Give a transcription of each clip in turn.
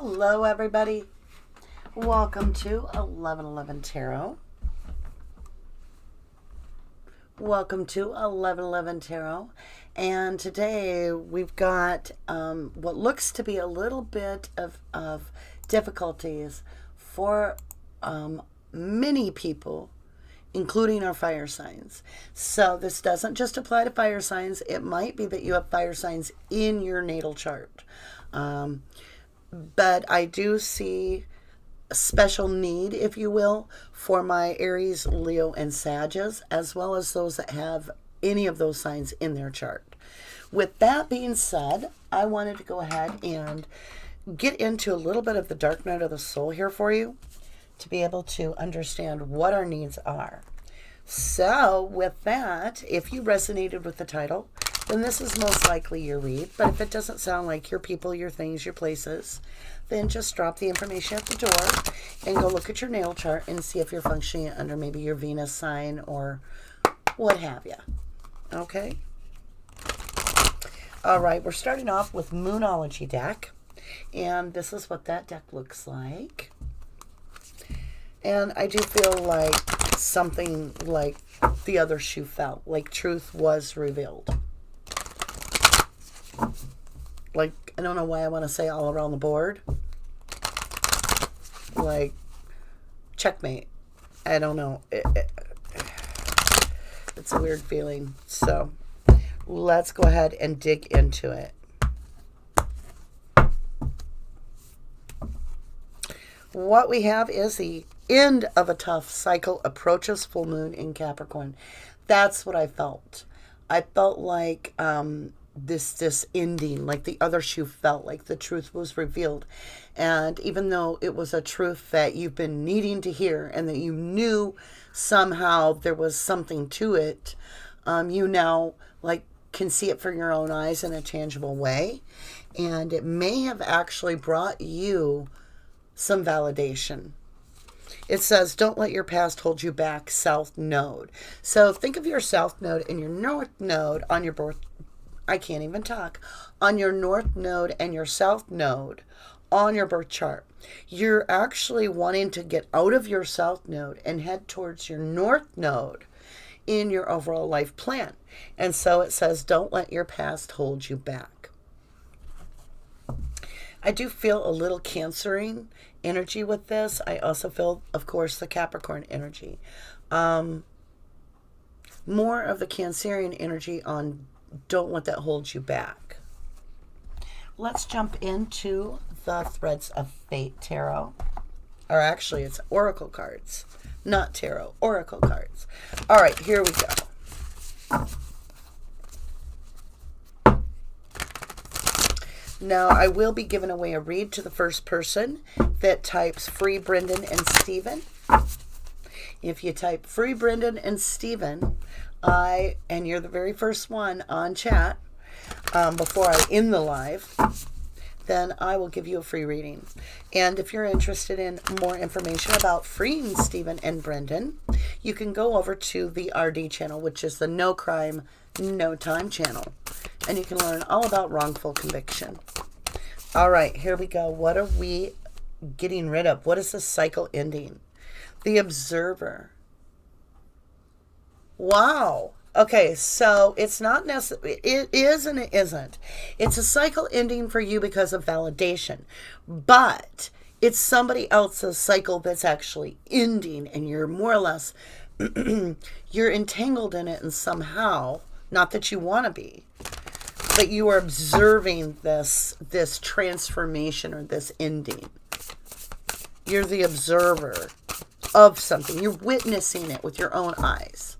Hello, everybody. Welcome to 1111 Tarot. Welcome to 1111 Tarot. And today we've got what looks to be a little bit of difficulties for many people, including our fire signs. So this doesn't just apply to fire signs. It might be that you have fire signs in your natal chart. But I do see a special need, if you will, for my Aries, Leo, and Sagittarius, as well as those that have any of those signs in their chart. With that being said, I wanted to go ahead and get into a little bit of the dark night of the soul here for you to be able to understand what our needs are. So with that, if you resonated with the title, then this is most likely your read. But if it doesn't sound like your people, your things, your places, then just drop the information at the door and go look at your natal chart and see if you're functioning under maybe your Venus sign or what have you. Okay? All right, we're starting off with Moonology deck. And this is what that deck looks like. And I do feel like something like the other shoe fell, like truth was revealed. Like, I don't know why I want to say all around the board. Like, checkmate. I don't know. It's a weird feeling. So, let's go ahead and dig into it. What we have is the end of a tough cycle approaches full moon in Capricorn. That's what I felt. I felt like this ending, like the other shoe felt, like the truth was revealed. And even though it was a truth that you've been needing to hear and that you knew somehow there was something to it, you now like can see it for your own eyes in a tangible way. And it may have actually brought you some validation. It says, don't let your past hold you back, South Node. So think of your South Node and your North Node on your birth. I can't even talk. On your North Node and your South Node on your birth chart. You're actually wanting to get out of your South Node and head towards your North Node in your overall life plan. And so it says, don't let your past hold you back. I do feel a little Cancering energy with this. I also feel, of course, the Capricorn energy. More of the Cancerian energy on don't let that hold you back. Let's jump into the Threads of Fate Tarot. Or actually, it's Oracle cards, not Tarot, Oracle cards. All right, here we go. Now, I will be giving away a read to the first person that types Free Brendan and Steven. If you type Free Brendan and Steven, and you're the very first one on chat before I end the live, then I will give you a free reading. And if you're interested in more information about freeing Steven and Brendan, you can go over to the RD channel, which is the No Crime, No Time channel. And you can learn all about wrongful conviction. All right, here we go. What are we getting rid of? What is the cycle ending? The Observer. Wow. Okay, so it's not necessarily, it is and it isn't. It's a cycle ending for you because of validation, but it's somebody else's cycle that's actually ending, and you're more or less, you're entangled in it, and somehow, not that you want to be, but you are observing this transformation or this ending. You're the observer of something. You're witnessing it with your own eyes.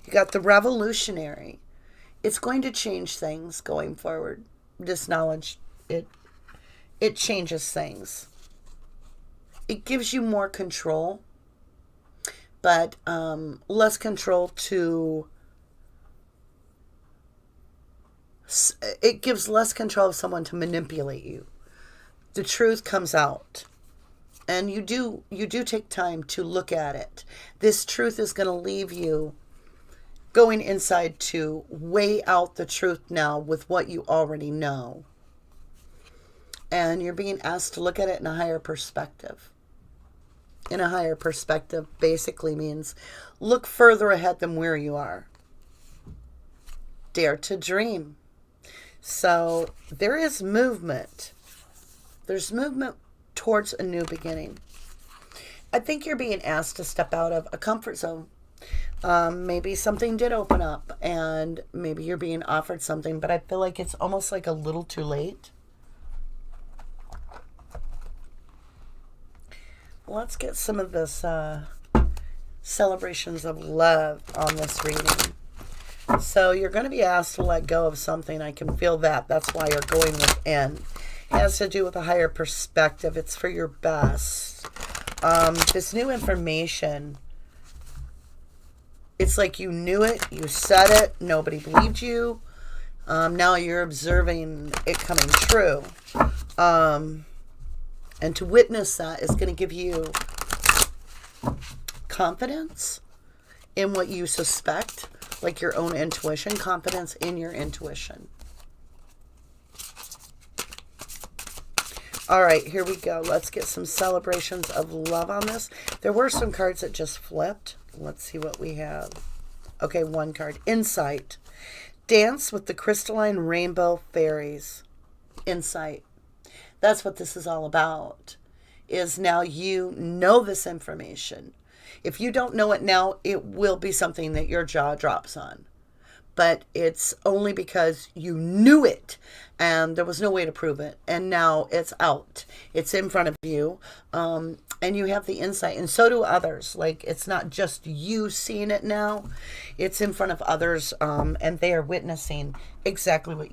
You got the Revolutionary. It's going to change things going forward. This knowledge, it changes things. It gives you more control, but less control to... It gives less control of someone to manipulate you. The truth comes out. And you do take time to look at it. This truth is going to leave you going inside to weigh out the truth now with what you already know. And you're being asked to look at it in a higher perspective. In a higher perspective basically means look further ahead than where you are. Dare to dream. So there is movement. There's movement towards a new beginning. I think you're being asked to step out of a comfort zone. Maybe something did open up and maybe you're being offered something, but I feel like it's almost like a little too late. Let's get some of this celebrations of love on this reading. So you're going to be asked to let go of something. I can feel that. That's why you're going within. It has to do with a higher perspective. It's for your best. This new information, it's like you knew it, you said it, nobody believed you. Now you're observing it coming true. And to witness that is going to give you confidence in what you suspect, like your own intuition, confidence in your intuition. All right, here we go. Let's get some celebrations of love on this. There were some cards that just flipped. Let's see what we have. Okay, one card. Insight. Dance with the crystalline rainbow fairies. Insight. That's what this is all about. Is now you know this information. If you don't know it now, it will be something that your jaw drops on. But it's only because you knew it and there was no way to prove it. And now it's out. It's in front of you. And you have the insight. And so do others. Like, it's not just you seeing it now. It's in front of others. And they are witnessing exactly what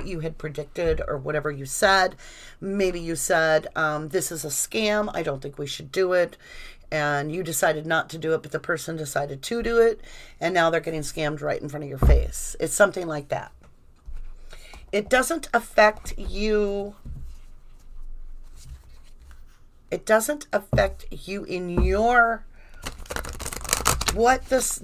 you had predicted or whatever you said. Maybe you said, this is a scam. I don't think we should do it. And you decided not to do it, but the person decided to do it. And now they're getting scammed right in front of your face. It's something like that. It doesn't affect you. It doesn't affect you in your, what this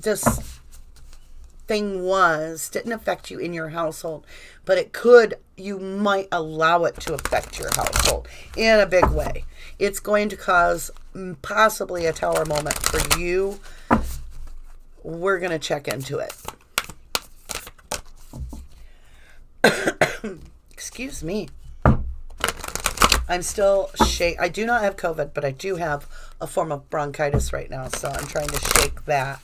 thing was, didn't affect you in your household, but it could, you might allow it to affect your household in a big way. It's going to cause possibly a tower moment for you. We're going to check into it. Excuse me. I'm still I do not have COVID, but I do have a form of bronchitis right now, so I'm trying to shake that,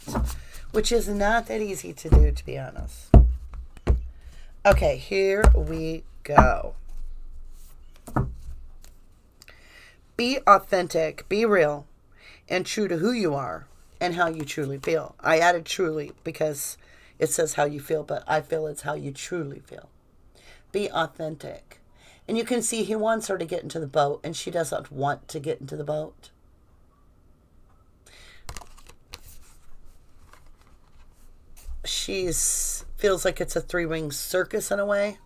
which is not that easy to do, to be honest. Okay, here we go. Be authentic, be real, and true to who you are and how you truly feel. I added truly because it says how you feel, but I feel it's how you truly feel. Be authentic. And you can see he wants her to get into the boat, and she doesn't want to get into the boat. She feels like it's a three-winged circus in a way.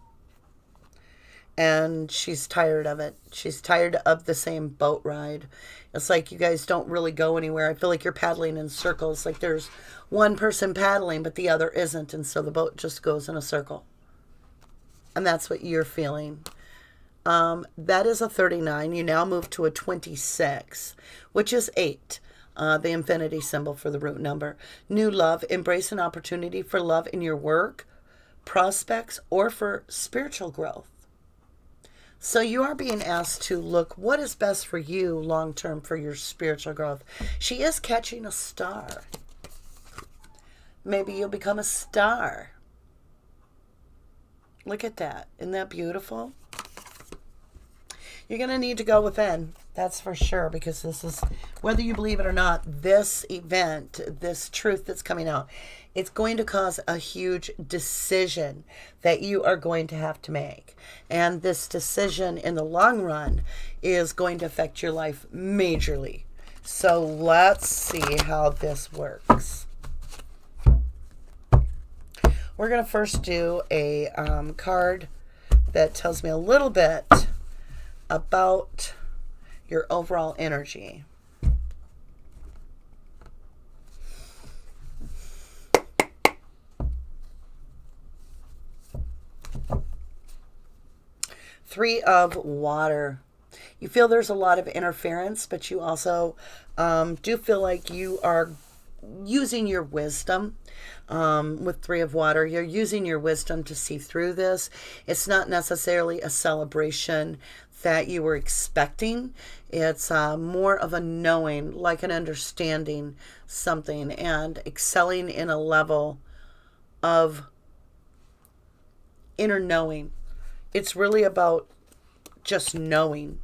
And she's tired of it. She's tired of the same boat ride. It's like you guys don't really go anywhere. I feel like you're paddling in circles. Like there's one person paddling, but the other isn't. And so the boat just goes in a circle. And that's what you're feeling. That is a 39. You now move to a 26, which is 8. The infinity symbol for the root number. New love. Embrace an opportunity for love in your work, prospects, or for spiritual growth. So you are being asked to look what is best for you long term for your spiritual growth. She is catching a star. Maybe you'll become a star. Look at that. Isn't that beautiful? You're going to need to go within. That's for sure, because this is, whether you believe it or not, this event, this truth that's coming out, it's going to cause a huge decision that you are going to have to make. And this decision in the long run is going to affect your life majorly. So let's see how this works. We're going to first do a card that tells me a little bit about your overall energy. Three of Water. You feel there's a lot of interference, but you also do feel like you are using your wisdom. With Three of Water, you're using your wisdom to see through this. It's not necessarily a celebration that you were expecting. It's more of a knowing, like an understanding something and excelling in a level of inner knowing. It's really about just knowing.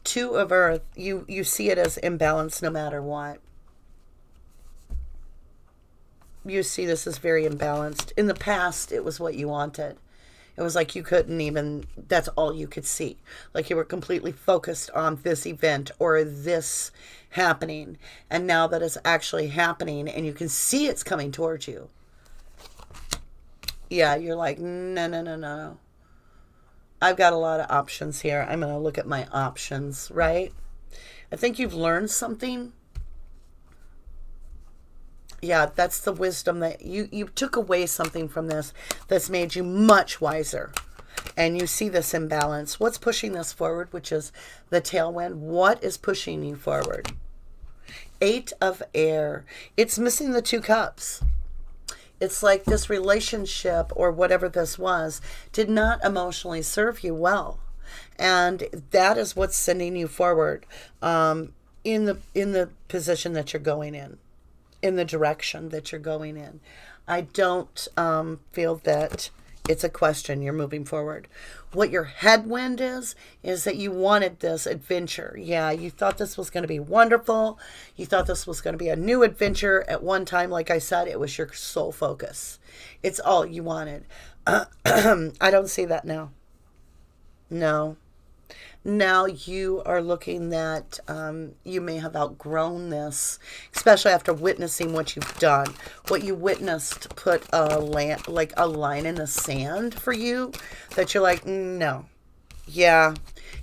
Two of Earth, you see it as imbalance no matter what. You see this as very imbalanced. In the past, it was what you wanted. It was like you couldn't even, that's all you could see. Like you were completely focused on this event or this happening. And now that it's actually happening and you can see it's coming towards you. Yeah, you're like, no. I've got a lot of options here. I'm going to look at my options, right? I think you've learned something. Yeah, that's the wisdom that you took away something from this that's made you much wiser. And you see this imbalance. What's pushing this forward, which is the tailwind? What is pushing you forward? Eight of Air. It's missing the Two Cups. It's like this relationship or whatever this was did not emotionally serve you well. And that is what's sending you forward in the position that you're going in the direction that you're going in. I don't feel that it's a question. You're moving forward. What your headwind is that you wanted this adventure. Yeah, you thought this was going to be wonderful. You thought this was going to be a new adventure. At one time, like I said, it was your sole focus. It's all you wanted. I don't see that now. No. Now you are looking that you may have outgrown this, especially after witnessing what you've done. What you witnessed put a line in the sand for you that you're like, no. Yeah,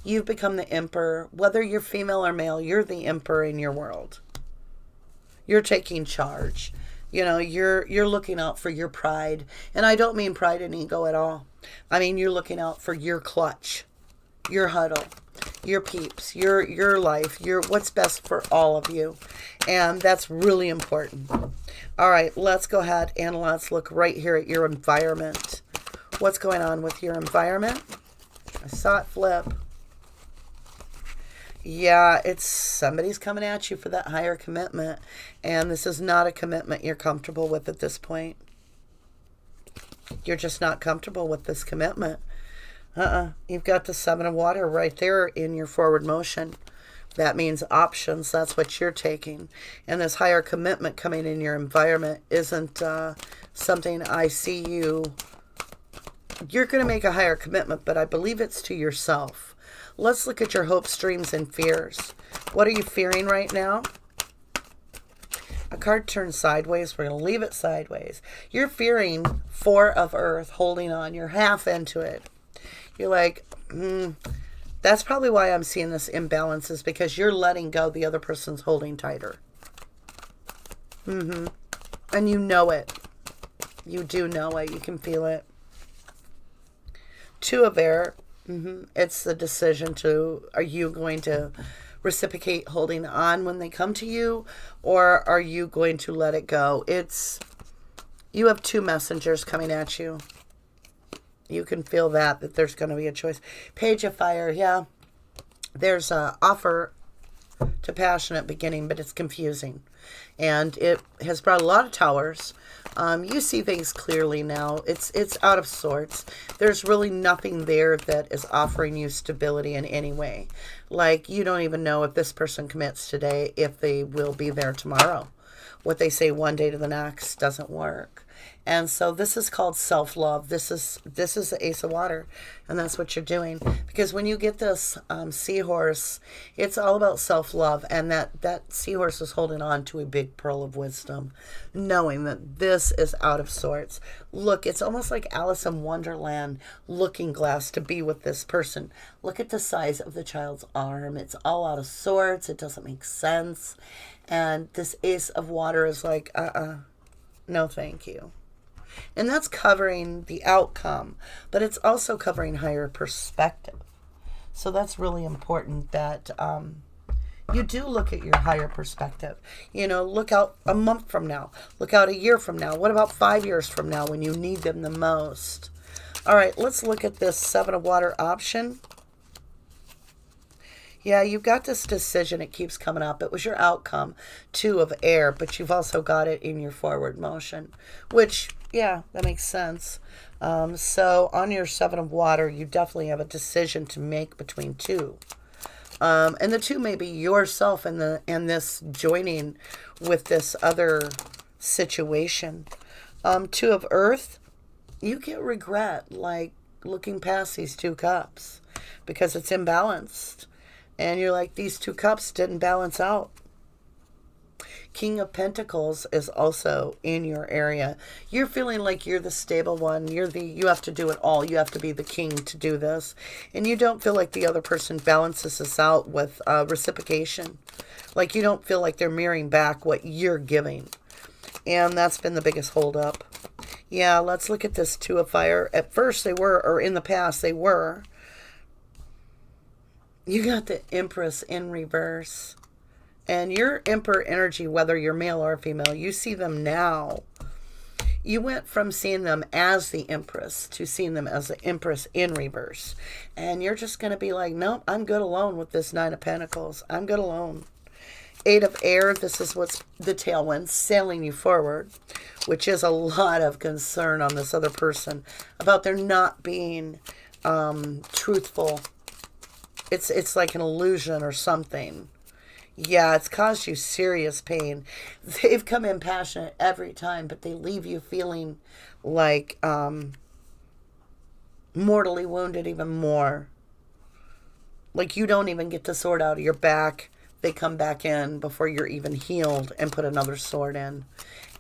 you've become the emperor. Whether you're female or male, you're the emperor in your world. You're taking charge. You know, you're looking out for your pride. And I don't mean pride and ego at all. I mean, you're looking out for your clutch, your huddle, your peeps, your life, what's best for all of you. And that's really important. All right, let's go ahead and let's look right here at your environment. What's going on with your environment? I saw it flip. Yeah, it's somebody's coming at you for that higher commitment. And this is not a commitment you're comfortable with at this point. You're just not comfortable with this commitment. You've got the Seven of Water right there in your forward motion. That means options. That's what you're taking. And this higher commitment coming in your environment isn't something I see you. You're going to make a higher commitment, but I believe it's to yourself. Let's look at your hopes, dreams, and fears. What are you fearing right now? A card turned sideways. We're going to leave it sideways. You're fearing Four of Earth, holding on. You're half into it. You're like, that's probably why I'm seeing this imbalance, is because you're letting go. The other person's holding tighter. And you know it. You do know it. You can feel it. Two of Air. It's the decision to, are you going to reciprocate holding on when they come to you, or are you going to let it go? You have two messengers coming at you. You can feel that there's going to be a choice. Page of Fire, yeah. There's an offer to passionate beginning, but it's confusing. And it has brought a lot of towers. You see things clearly now. It's out of sorts. There's really nothing there that is offering you stability in any way. Like, you don't even know if this person commits today, if they will be there tomorrow. What they say one day to the next doesn't work. And so this is called self-love. This is the Ace of Water, and that's what you're doing. Because when you get this seahorse, it's all about self-love, and that seahorse is holding on to a big pearl of wisdom, knowing that this is out of sorts. Look, it's almost like Alice in Wonderland looking glass to be with this person. Look at the size of the child's arm. It's all out of sorts. It doesn't make sense. And this Ace of Water is like, no thank you. And that's covering the outcome, but it's also covering higher perspective. So that's really important that you do look at your higher perspective. You know, look out a month from now. Look out a year from now. What about 5 years from now when you need them the most? All right, let's look at this Seven of Water option. Yeah, you've got this decision. It keeps coming up. It was your outcome. Two of Air, but you've also got it in your forward motion, which, yeah, that makes sense. So on your Seven of Water, you definitely have a decision to make between two. And the two may be yourself and this joining with this other situation. Two of Earth, you get regret, like looking past these two cups because it's imbalanced. And you're like, these two cups didn't balance out. King of Pentacles is also in your area. You're feeling like you're the stable one. You have to do it all. You have to be the king to do this. And you don't feel like the other person balances this out with reciprocation. Like you don't feel like they're mirroring back what you're giving. And that's been the biggest holdup. Yeah, let's look at this Two of Fire. At first they were, or in the past they were. You got the Empress in reverse. And your Emperor energy, whether you're male or female, you see them now. You went from seeing them as the Empress to seeing them as the Empress in reverse. And you're just going to be like, nope, I'm good alone with this Nine of Pentacles. I'm good alone. Eight of Air, this is what's the tailwind, sailing you forward, which is a lot of concern on this other person about there not being truthful. It's like an illusion or something. Yeah, it's caused you serious pain. They've come in passionate every time, but they leave you feeling like mortally wounded even more. Like you don't even get the sword out of your back. They come back in before you're even healed and put another sword in.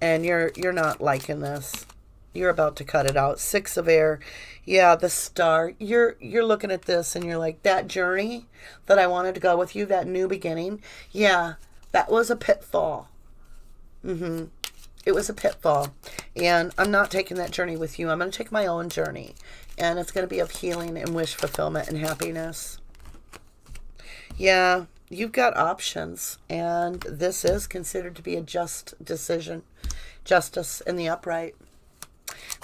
And you're not liking this. You're about to cut it out. Six of Air. Yeah, the Star. You're looking at this and you're like, that journey that I wanted to go with you, that new beginning. Yeah, that was a pitfall. It was a pitfall. And I'm not taking that journey with you. I'm going to take my own journey. And it's going to be of healing and wish fulfillment and happiness. Yeah, you've got options. And this is considered to be a just decision. Justice in the upright.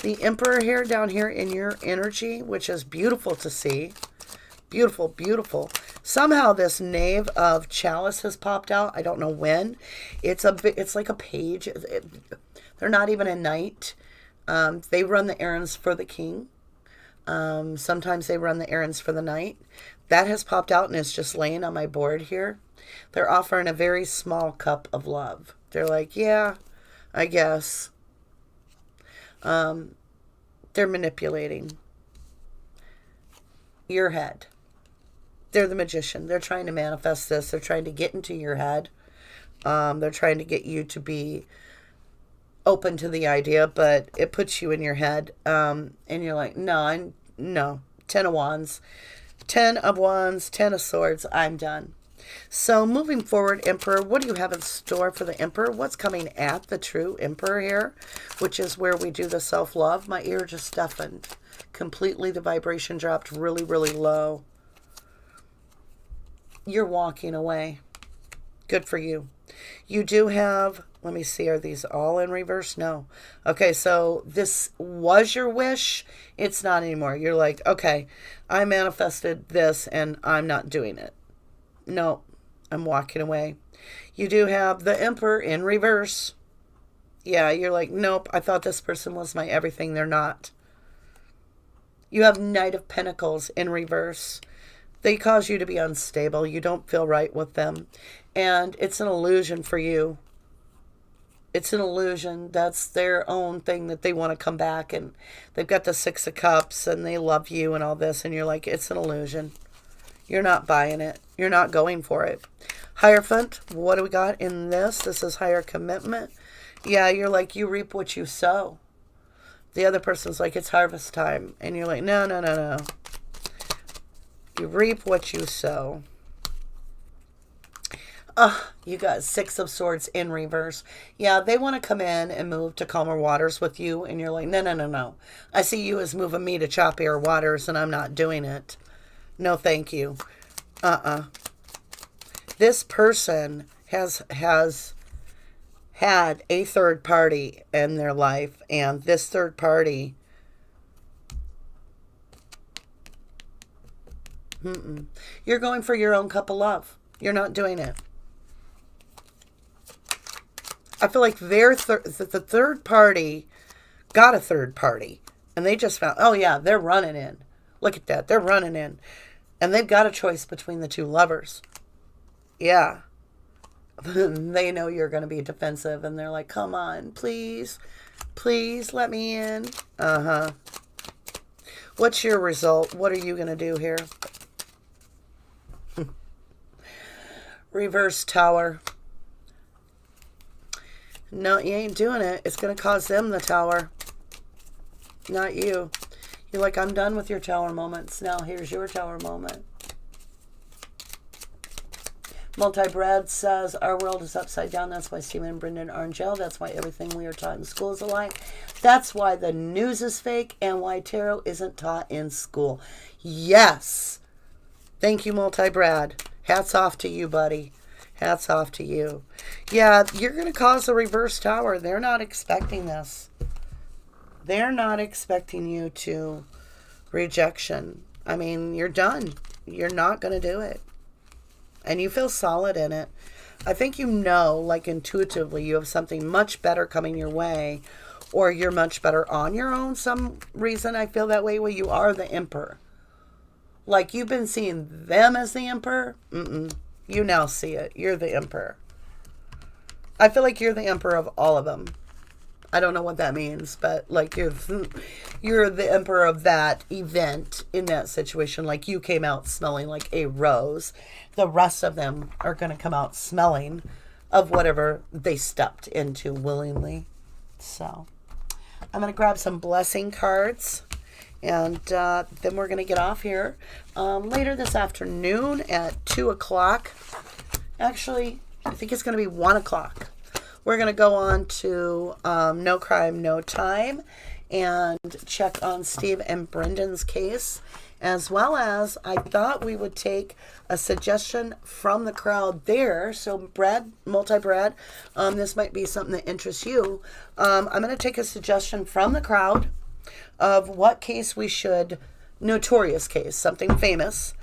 The Emperor here, down here in your energy, which is beautiful to see. Beautiful, beautiful. Somehow this Knave of Chalice has popped out. I don't know when. It's like a page. They're not even a knight. They run the errands for the king. Sometimes they run the errands for the knight. That has popped out and is just laying on my board here. They're offering a very small cup of love. They're like, yeah, I guess. They're manipulating your head. They're the magician. They're trying to manifest this. They're trying to get into your head. They're trying to get you to be open to the idea, but it puts you in your head. And you're like, no. Ten of Wands. 10 of Wands, 10 of Swords. I'm done. So moving forward, Emperor, what do you have in store for the Emperor? What's coming at the true Emperor here, which is where we do the self-love? My ear just deafened. Completely, the vibration dropped really, really low. You're walking away. Good for you. You do have, let me see, are these all in reverse? No. Okay, so this was your wish. It's not anymore. You're like, okay, I manifested this and I'm not doing it. No, I'm walking away. You do have the Emperor in reverse. Yeah, you're like, nope, I thought this person was my everything. They're not. You have Knight of Pentacles in reverse. They cause you to be unstable. You don't feel right with them. And it's an illusion for you. It's an illusion. That's their own thing that they want to come back. And they've got the Six of Cups and they love you and all this. And you're like, it's an illusion. You're not buying it. You're not going for it. Hierophant, what do we got in this? This is higher commitment. Yeah, you're like, you reap what you sow. The other person's like, it's harvest time. And you're like, no. You reap what you sow. You got Six of Swords in reverse. Yeah, they want to come in and move to calmer waters with you, and you're like, no, no, no, no. I see you as moving me to choppier waters, and I'm not doing it. No, thank you. This person has had a third party in their life, and this third party, you're going for your own cup of love. You're not doing it. I feel like the third party got a third party, and they just found, oh yeah, they're running in. Look at that, they're running in. And they've got a choice between the two lovers. Yeah. They know you're going to be defensive, and they're like, come on, please, please let me in. What's your result? What are you going to do here? Reverse Tower. No, you ain't doing it. It's going to cause them the tower, not you. You're like, I'm done with your tower moments. Now here's your tower moment. Multi-Brad says, our world is upside down. That's why Stephen and Brendan are in jail. That's why everything we are taught in school is a lie. That's why the news is fake and why tarot isn't taught in school. Yes. Thank you, Multi-Brad. Hats off to you, buddy. Hats off to you. Yeah, you're going to cause a reverse tower. They're not expecting this. They're not expecting you to rejection. I mean, you're done. You're not going to do it. And you feel solid in it. I think you know, like intuitively, you have something much better coming your way, or you're much better on your own. Some reason I feel that way. Well, you are the Emperor. Like you've been seeing them as the Emperor. You now see it. You're the Emperor. I feel like you're the Emperor of all of them. I don't know what that means, but like you're the Emperor of that event in that situation. Like you came out smelling like a rose. The rest of them are going to come out smelling of whatever they stepped into willingly. So I'm going to grab some blessing cards, and then we're going to get off here later this afternoon at 2 o'clock. Actually, I think it's going to be 1 o'clock. We're going to go on to No Crime, No Time and check on Steve and Brendan's case, as well as I thought we would take a suggestion from the crowd there. So Brad, Multi-Brad, this might be something that interests you. I'm going to take a suggestion from the crowd of what case we should, notorious case, something famous,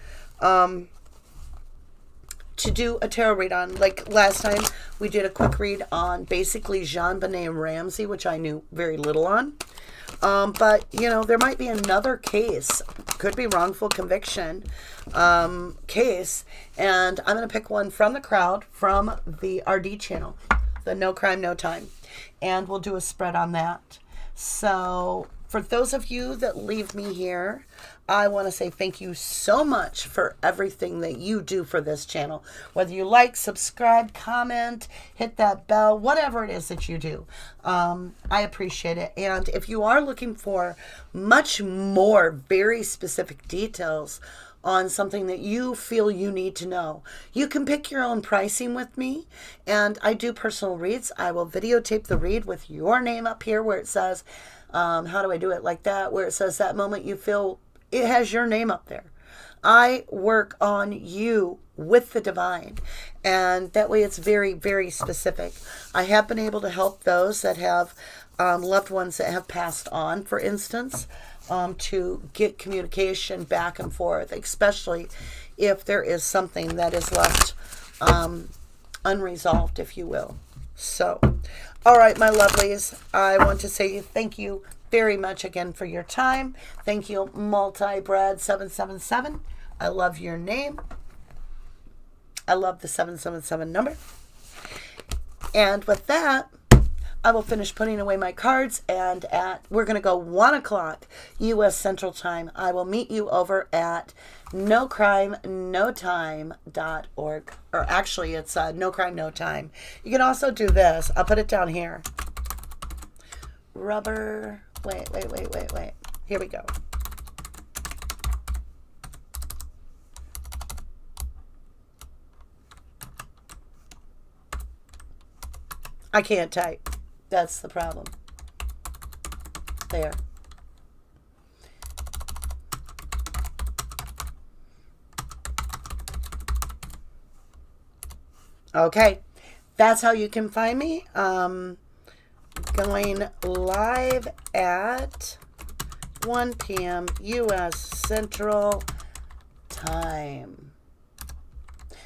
to do a tarot read on. Like last time, we did a quick read on basically Jean-Benet Ramsey, which I knew very little on. But, you know, there might be another case, could be wrongful conviction case, and I'm going to pick one from the crowd, from the RD channel, the No Crime, No Time, and we'll do a spread on that. So for those of you that leave me here, I want to say thank you so much for everything that you do for this channel. Whether you like, subscribe, comment, hit that bell, whatever it is that you do. I appreciate it. And if you are looking for much more very specific details on something that you feel you need to know, you can pick your own pricing with me. And I do personal reads. I will videotape the read with your name up here where it says, how do I do it? Like that, where it says that moment you feel, it has your name up there. I work on you with the divine, and that way it's very, very specific. I have been able to help those that have loved ones that have passed on, for instance, to get communication back and forth, especially if there is something that is left unresolved, if you will. So, all right, my lovelies, I want to say thank you very much again for your time. Thank you, Multi-Brad777. I love your name. I love the 777 number. And with that, I will finish putting away my cards, and we're going to go 1 o'clock U.S. Central Time. I will meet you over at NoCrimeNoTime.org. Or actually, it's No Crime, No Time. You can also do this. I'll put it down here. Rubber. Wait. Here we go. I can't type. That's the problem. There. Okay. That's how you can find me. Going live at 1 p.m. U.S. Central Time.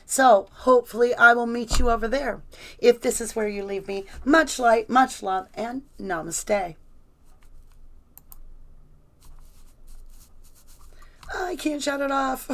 So hopefully I will meet you over there. If this is where you leave me, much light, much love, and namaste. I can't shut it off.